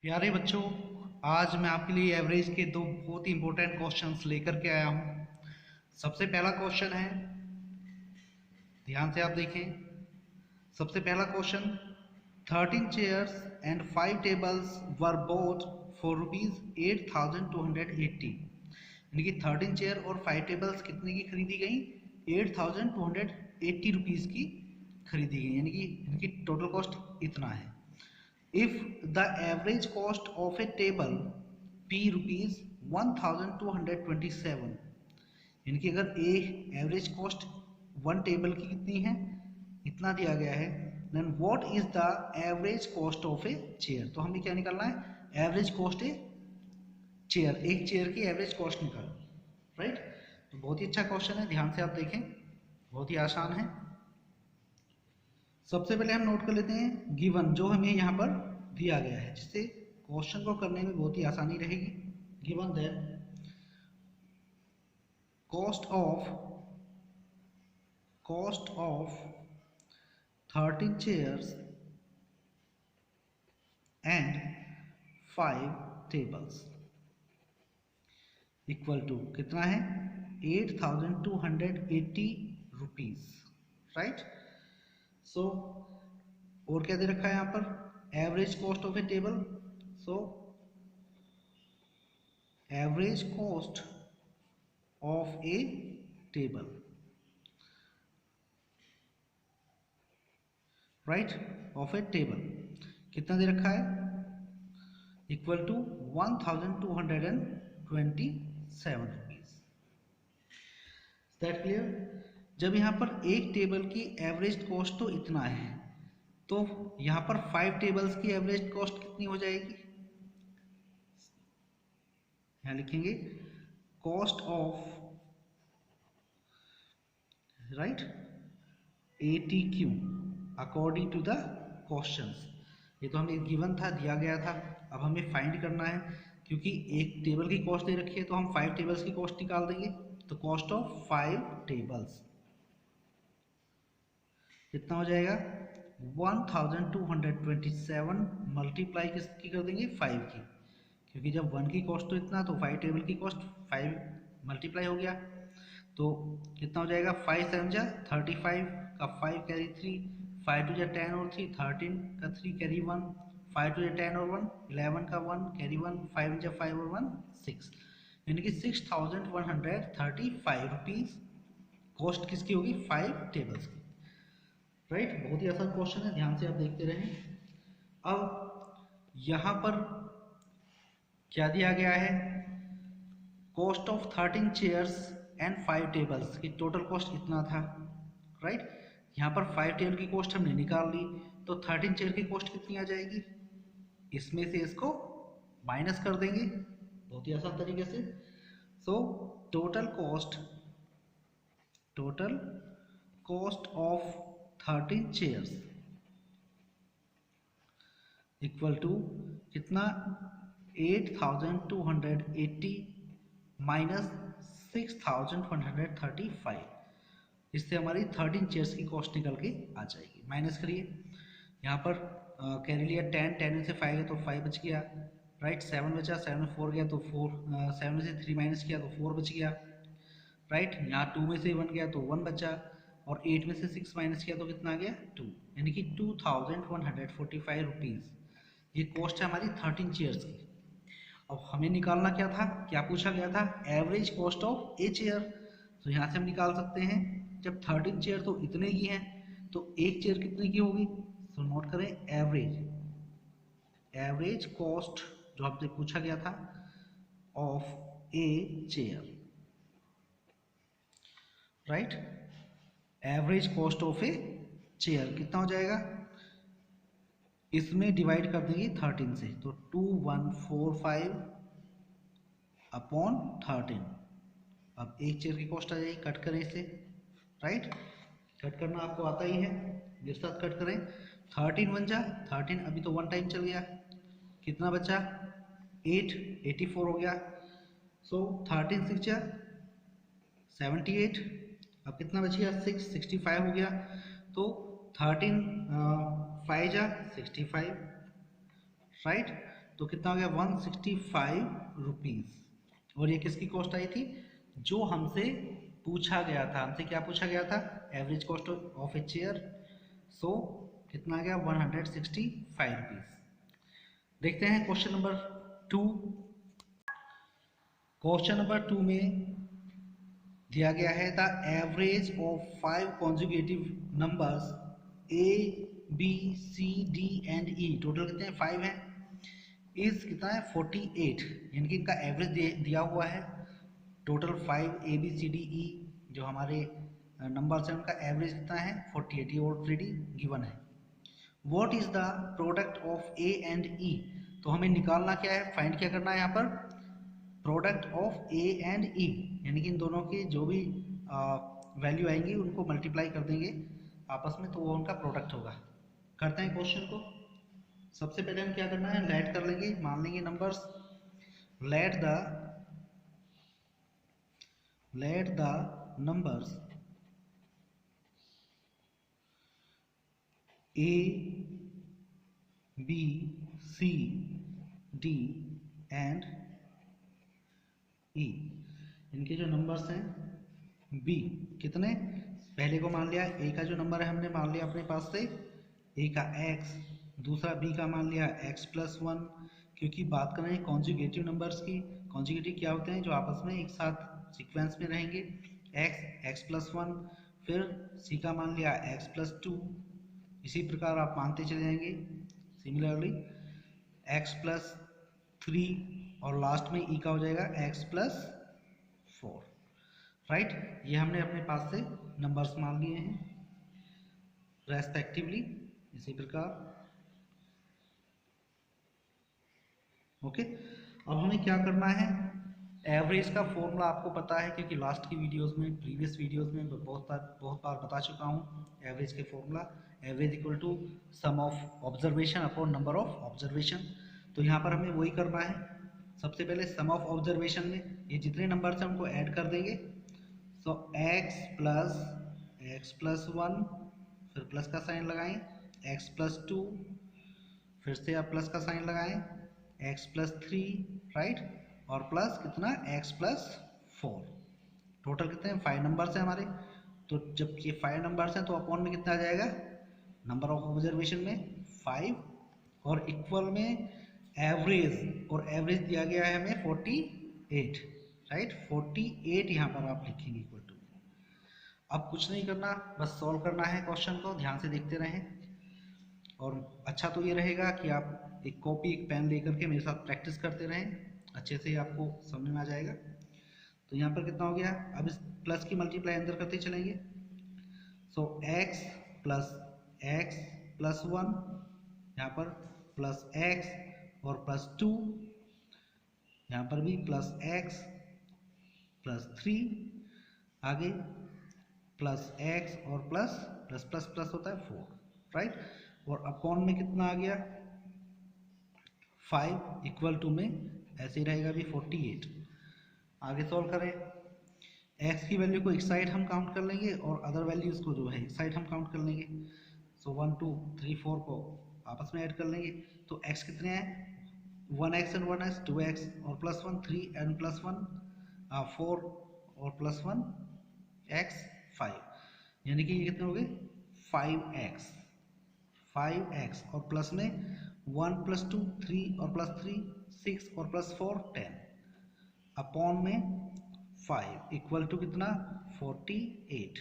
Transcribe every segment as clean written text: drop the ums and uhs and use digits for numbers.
प्यारे बच्चों, आज मैं आपके लिए एवरेज के दो बहुत ही इंपॉर्टेंट क्वेश्चंस लेकर के आया हूं। सबसे पहला क्वेश्चन है, ध्यान से आप देखें। सबसे पहला question, 13 chairs and 5 tables were boat for ₹8,280। यानी कि 13 चेयर और 5 टेबल्स कितने की खरीदी गई? ₹8,280 की खरीदी गई। यानी कि इनकी टोटल कॉस्ट इतना है। If the average cost of a table P rupees 1227, यानी कि अगर एक एवरेज कॉस्ट वन टेबल की कितनी है, इतना दिया गया है, then what is the average cost of a chair. तो हमें क्या निकालना है? एवरेज कॉस्ट ए चेयर, एक चेयर की एवरेज कॉस्ट निकालो। राइट। तो बहुत ही अच्छा क्वेश्चन है, ध्यान से आप देखें, बहुत ही आसान है। सबसे पहले हम नोट कर लेते हैं गिवन, जो हमें यहाँ पर दिया गया है, जिससे क्वेश्चन को करने में बहुत ही आसानी रहेगी। Given that cost of 13 chairs and 5 tables equal to कितना है? ₹8,280। राइट। सो और क्या दे रखा है यहाँ पर? Average cost of a table. So average cost of a table, right, of a table कितना दे रखा है? Equal to ₹1,227। That clear? जब यहाँ पर एक टेबल की एवरेज कॉस्ट तो इतना है, तो यहाँ पर 5 टेबल्स की एवरेज कॉस्ट कितनी हो जाएगी? यहाँ लिखेंगे cost of, right, ATQ according to the questions. ये तो हमें गिवन था, दिया गया था। अब हमें फाइंड करना है, क्योंकि एक टेबल की कॉस्ट दे रखी है, तो हम 5 टेबल्स की कॉस्ट निकाल देंगे। तो कॉस्ट ऑफ 5 टेबल्स कितना हो जाएगा? 1227 मल्टीप्लाई किसकी कर देंगे? 5 की, क्योंकि जब 1 की कॉस्ट तो इतना, तो 5 टेबल की कॉस्ट 5 मल्टीप्लाई हो गया। तो कितना हो जाएगा? 5 7 जा 35 का 5 कैरी 3, 5 2 जा 10 और 3 13 का 3 कैरी 1, 5 2 जा 10 और 1 11 का 1 कैरी 1, 5 जा 5 और 1 6, यानी कि ₹6,135 कॉस्ट किसकी होगी? 5 टेबल्स की। राइट। बहुत ही आसान क्वेश्चन है, ध्यान से आप देखते रहें। अब यहाँ पर क्या दिया गया है? Cost of 13 chairs and 5 tables की टोटल कॉस्ट इतना था। राइट। यहाँ पर 5 टेबल की कॉस्ट हमने निकाल ली, तो 13 चेयर की कॉस्ट कितनी आ जाएगी? इसमें से इसको माइनस कर देंगे, बहुत ही आसान तरीके से। So total cost of 13 chairs equal to कितना? 8,280 माइनस 6,135। इससे हमारी 13 चेयर्स की कॉस्ट निकल के आ जाएगी। माइनस करिए, यहाँ पर कैरी लिया 10, 10 में से 5 गया तो 5 बच गया। राइट। 7 बचा, 7 में 4 गया तो 4, 7 में से 3 माइनस किया तो 4 बच गया। राइट। यहाँ 2 में से 1 गया तो 1 बचा, और 8 में से 6 माइनस किया तो कितना आ गया? 2, यानी कि ₹2,145। ये कॉस्ट है हमारी 13 चेयर्स की। अब हमें निकालना क्या था? क्या पूछा गया था? Average cost of a chair. तो यहाँ से हम निकाल सकते हैं, जब 13 चेयर तो इतने की हैं, तो एक चेयर कितने की होगी? तो नोट करें, एवरेज कॉस्ट जो हमसे पूछा गया था of a chair. Right. Average cost of a chair कितना हो जाएगा? इसमें डिवाइड कर देंगे 13 से, तो 2145 अपॉन 13। अब एक चेयर की कॉस्ट आ जाएगी, कट करें इसे। राइट। कट करना आपको आता ही है, मेरे साथ कट करें। 13 1 जा 13, अभी तो 1 टाइम चल गया, कितना बचा? 8, 84 हो गया। सो 13 6 जा 78, अब कितना बच गया? 6, 65 हो गया। तो 13 5 जा 65। राइट। तो कितना हो गया 165 रुपीज़। और ये किसकी कॉस्ट आई थी, जो हमसे पूछा गया था, हमसे क्या पूछा गया था, average cost of a chair. So कितना आ गया 165 रुपीज़। देखते हैं क्वेश्चन नंबर 2। क्वेश्चन नंबर 2 में दिया गया है the average of 5 conjugative numbers A B C D and E, total कितने हैं 5 हैं, इस कितना है 48, यानी कि इनका एवरेज दिया हुआ है। Total 5 A B C D E जो हमारे नंबर्स हैं उनका एवरेज कितना है 48, ये ऑलरेडी गिवन है। What is the product of a and e, तो हमें निकालना क्या है, फाइंड क्या करना है यहाँ पर, प्रोडक्ट ऑफ ए एंड ई, यानी कि इन दोनों की जो भी वैल्यू आएंगी उनको मल्टीप्लाई कर देंगे आपस में, तो वो उनका प्रोडक्ट होगा। करते हैं क्वेश्चन को। सबसे पहले हम क्या करना है, लेट कर लेंगे, मान लेंगे numbers, let the numbers A B C D and e, इनके जो नंबर्स हैं बी कितने, पहले को मान लिया ए का जो नंबर है हमने मान लिया अपने पास से ए का x, दूसरा बी का मान लिया x+1, क्योंकि बात कर रहे हैं कॉन्जुगेटिव नंबर्स की। कॉन्जुगेटिव क्या होते हैं, जो आपस में एक साथ सीक्वेंस में रहेंगे, x+1, फिर सी का मान लिया x+2, इसी प्रकार आप मानते चले जाएंगे। सिमिलरली x+3 और लास्ट में ई का हो जाएगा x+4, राइट। ये हमने अपने पास से नंबर्स मान लिए हैं रेस्पेक्टिवली, इसी प्रकार ओके। अब हमें क्या करना है, एवरेज का फॉर्मूला आपको पता है क्योंकि लास्ट की वीडियोस में, प्रीवियस वीडियोस में बहुत बार बता चुका हूँ एवरेज के formula. Average equal to sum of observation upon number of observation. तो यहाँ पर हमें वही करना है। सबसे पहले सम ऑफ ऑब्जर्वेशन में ये जितने नंबर्स हैं उनको ऐड कर देंगे। सो x+1, फिर प्लस का साइन लगाएं, x+2, फिर से आप प्लस का साइन लगाएं, x+3, राइट, और प्लस कितना x+4। टोटल कितने हैं 5 नंबर्स हैं हमारे। तो जब ये 5 नंबर्स हैं तो अपॉन में कितना आ जाएगा, नंबर ऑफ ऑब्जर्वेशन में 5 और इक्वल में एवरेज, और एवरेज दिया गया है हमें 48, राइट। 48 यहाँ पर आप लिखेंगे इक्वल टू। अब कुछ नहीं करना, बस सॉल्व करना है क्वेश्चन को, ध्यान से देखते रहें। और अच्छा तो ये रहेगा कि आप एक कॉपी एक पेन लेकर के मेरे साथ प्रैक्टिस करते रहें, अच्छे से आपको समझ में आ जाएगा। तो यहाँ पर कितना हो गया, अब इस प्लस की मल्टीप्लाई अंदर करते चलेंगे। सो x+1, यहाँ पर प्लस x और +2, यहाँ पर भी प्लस x+3, आगे प्लस x और प्लस प्लस प्लस प्लस होता है 4, राइट। और अपॉन में कितना आ गया 5, इक्वल टू में ऐसे ही रहेगा भी 48। आगे सॉल्व करें, x की वैल्यू को एक साइड हम काउंट कर लेंगे और अदर वैल्यूज को जो है एक साइड हम काउंट कर लेंगे। सो 1 2 3 4 को आपस में ऐड कर लेंगे। तो x कितने हैं, 1x एंड 1x 2x और +1 3 एंड +1 4 और +1 x 5, यानी कि ये कितने हो गए 5x और प्लस में 1 +2 3 और +3 6 और +4 10, अपॉन में 5 इक्वल टू कितना 48,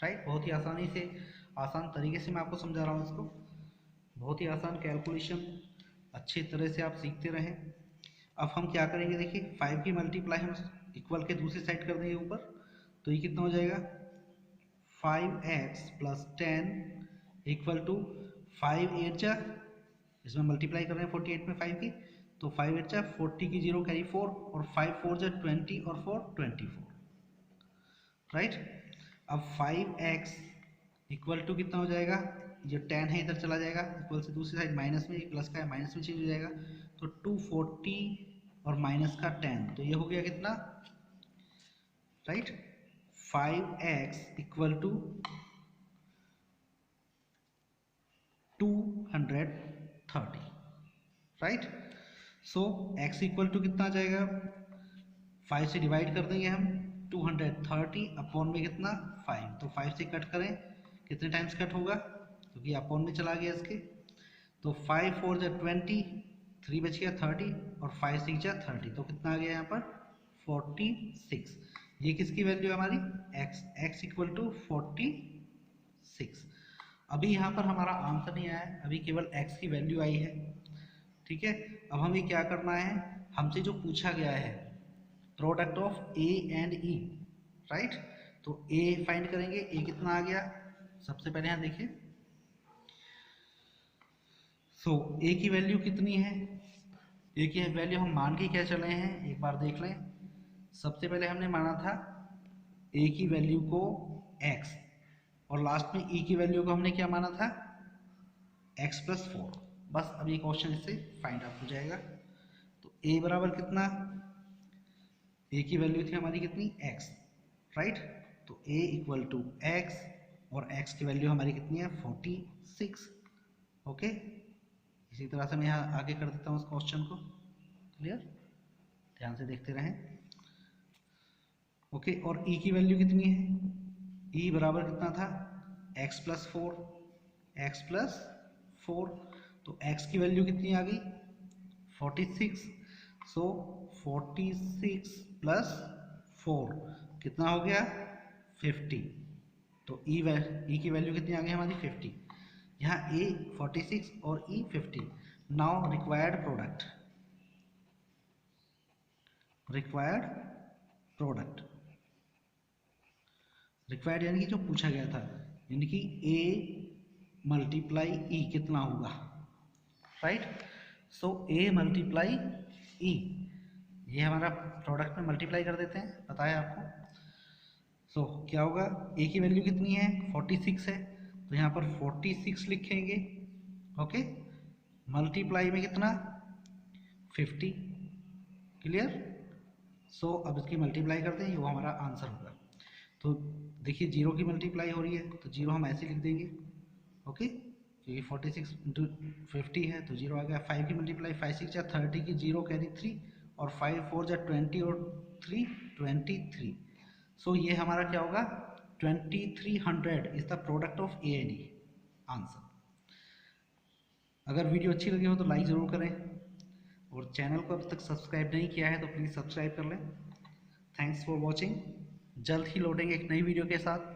राइट। बहुत ही आसान तरीके से मैं आपको समझा रहा हूँ इसको, बहुत ही आसान कैलकुलेशन, अच्छे तरह से आप सीखते रहें। अब हम क्या करेंगे, देखिए 5 की मल्टीप्लाई हम इक्वल के दूसरी साइड कर देंगे ऊपर, तो ये कितना हो जाएगा 5x + 10 इक्वल टू 5 8 जा, इसमें मल्टीप्लाई कर रहे हैं 48 में 5 की, तो 5 8 जा 40 की 0 कैरी 4 और 5 4 जा 20 और 4 24, राइट। अब 5x इक्वल टू कितना हो जाएगा, जो 10 है इधर चला जाएगा, इक्वल से दूसरी साइड माइनस में, प्लस का है माइनस में चेंज हो जाएगा, तो 240 और माइनस का 10, तो ये हो गया कितना, right. 5x equal to 230, right. So x equal to कितना आ जाएगा, 5 से डिवाइड कर देंगे हम, 230 अपॉन में कितना 5, तो 5 से कट करें कितने टाइम्स कट होगा, क्योंकि अपॉन में चला गया इसके, तो 5 4 जा 20, 3 बच गया 30 और 5 6 जा 30, तो कितना आ गया यहाँ पर 46। ये किसकी वैल्यू है हमारी, x इक्वल टू 46। अभी यहाँ पर हमारा आंसर नहीं आया है, अभी केवल x की वैल्यू आई है, ठीक है। अब हमें क्या करना है, हमसे जो पूछा गया है product of a and e, right, तो a फाइंड करेंगे, a कितना आ गया, सबसे पहले यहाँ देखिए, सो a की वैल्यू कितनी है, a की वैल्यू हम मान के क्या चले हैं, एक बार देख लें। सबसे पहले हमने माना था a की वैल्यू को x, और लास्ट में e की वैल्यू को हमने क्या माना था, x प्लस 4। बस अब ये क्वेश्चन इससे फाइंड आउट हो जाएगा। तो a बराबर कितना, a की वैल्यू थी हमारी कितनी x, राइट, तो a इक्वल टू x, और x की वैल्यू हमारी कितनी है 46। ओके, इसी तरह से मैं यहाँ आगे कर देता हूँ उस क्वेश्चन को, क्लियर, ध्यान से देखते रहें। ओके, और e की वैल्यू कितनी है, e बराबर कितना था x प्लस 4, तो x की वैल्यू कितनी आ गई 46, सो 46 प्लस 4 कितना हो गया 50, तो e की वैल्यू कितनी आ गई हमारी 50, यहाँ a 46 और e 50। नाउ रिक्वायर्ड रिक्वायर्ड यानी कि जो पूछा गया था, यानी कि a मल्टीप्लाई e कितना होगा, right, so a multiply e, ये हमारा प्रोडक्ट में मल्टीप्लाई कर देते हैं, पता है आपको। सो क्या होगा, a की वैल्यू कितनी है 46 है, तो यहाँ पर 46 लिखेंगे, ओके, मल्टीप्लाई में कितना 50, क्लियर। सो अब इसकी मल्टीप्लाई करते हैं, वो हमारा आंसर होगा। तो देखिए 0 की मल्टीप्लाई हो रही है, तो 0 हम ऐसे लिख देंगे, ओके, क्योंकि 46 इंटू 50 है तो 0 आ गया। 5 की मल्टीप्लाई 5 6 जा 30 की 0 कैरी 3, और 5 4 जा 20 और 3 23। सो ये हमारा क्या होगा 2300 is the product of a and E, answer. अगर वीडियो अच्छी लगी हो तो लाइक ज़रूर करें, और चैनल को अब तक सब्सक्राइब नहीं किया है तो प्लीज़ सब्सक्राइब कर लें। थैंक्स फॉर वॉचिंग, जल्द ही लौटेंगे एक नई वीडियो के साथ।